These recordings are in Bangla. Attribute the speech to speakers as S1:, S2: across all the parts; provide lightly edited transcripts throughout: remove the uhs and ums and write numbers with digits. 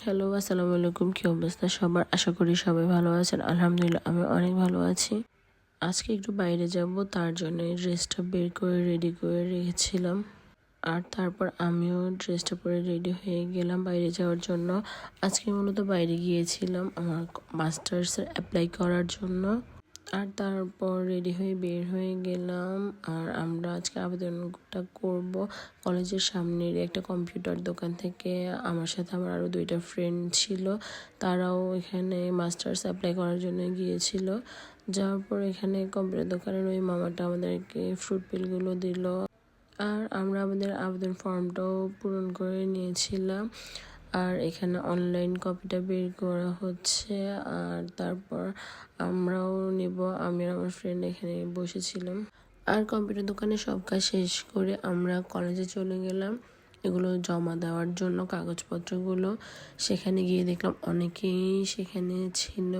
S1: হ্যালো, আসসালামু আলাইকুম। কি অবস্থা সবার? আশা করি সবাই ভালো আছেন। আলহামদুলিল্লাহ আমি অনেক ভালো আছি। আজকে একটু বাইরে যাব, তার জন্য ড্রেসটা বের করে রেডি করে রেখেছিলাম। আর তারপর আমিও ড্রেসটা পরে রেডি হয়ে গেলাম বাইরে যাওয়ার জন্য। আজকে মূলত বাইরে গিয়েছিলাম আমার মাস্টার্সের অ্যাপ্লাই করার জন্য। আর তারপর রেডি হয়ে বের হয়ে গেলাম। আর আমরা আজকে আবেদনটা করব কলেজের সামনের একটা কম্পিউটার দোকান থেকে। আমার সাথে আমার আরও 2টা ফ্রেন্ড ছিল, তারাও এখানে মাস্টার্স অ্যাপ্লাই করার জন্য গিয়েছিল। যাওয়ার পর এখানে কম্পিউটার দোকানের ওই মামাটা আমাদেরকে ফ্রুট পিলগুলো দিল। আর আমরা আমাদের আবেদন ফর্মটাও পূরণ করে নিয়েছিলাম। আর এখানে অনলাইন কপিটা বের করা হচ্ছে। আর তারপর আমরাও নেব। আমি আর আমার ফ্রেন্ড এখানে বসেছিলাম। আর কম্পিউটার দোকানে সব কাজ শেষ করে আমরা কলেজে চলে গেলাম এগুলো জমা দেওয়ার জন্য, কাগজপত্রগুলো। সেখানে গিয়ে দেখলাম অনেকেই সেখানে ছিল।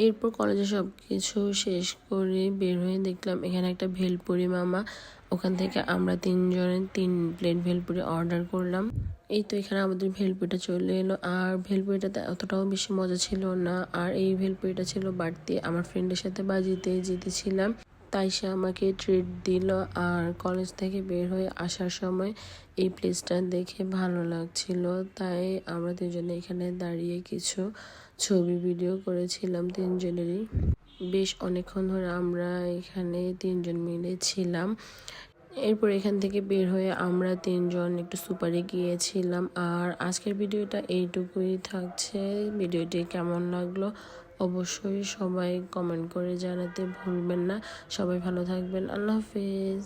S1: এরপর কলেজে সব কিছু শেষ করে বের হয়ে দেখলাম এখানে একটা ভেলপুরি মামা। ওখান থেকে আমরা 3 প্লেট ভেলপুরি অর্ডার করলাম। এই তো এখানে আমাদের ভেলপুরিটা চলে এলো। আর ভেলপুরিটাতে অতটাও বেশি মজা ছিল না। আর এই ভেলপুরিটা ছিল বাড়তি। আমার ফ্রেন্ডের সাথে বাজিতে জিতেছিলাম, তাই সে আমাকে ট্রিট দিল। আর কলেজ থেকে বের হয়ে আসার সময় এই প্লেসটা দেখে ভালো লাগছিল, তাই আমরা 3জনে এখানে দাঁড়িয়ে কিছু ছবি ভিডিও করেছিলাম 3জনেরই। বেশ অনেকক্ষণ ধরে আমরা এখানে 3জন মিলে ছিলাম। এরপর এখান থেকে বের হয়ে আমরা 3জন একটু সুপারে গিয়েছিলাম। আর আজকের ভিডিওটা এইটুকুই থাকছে। ভিডিওটি কেমন লাগলো অবশ্যই সবাই কমেন্ট করে জানাতে ভুলবেন না। সবাই ভালো থাকবেন। আল্লাহ হাফেজ।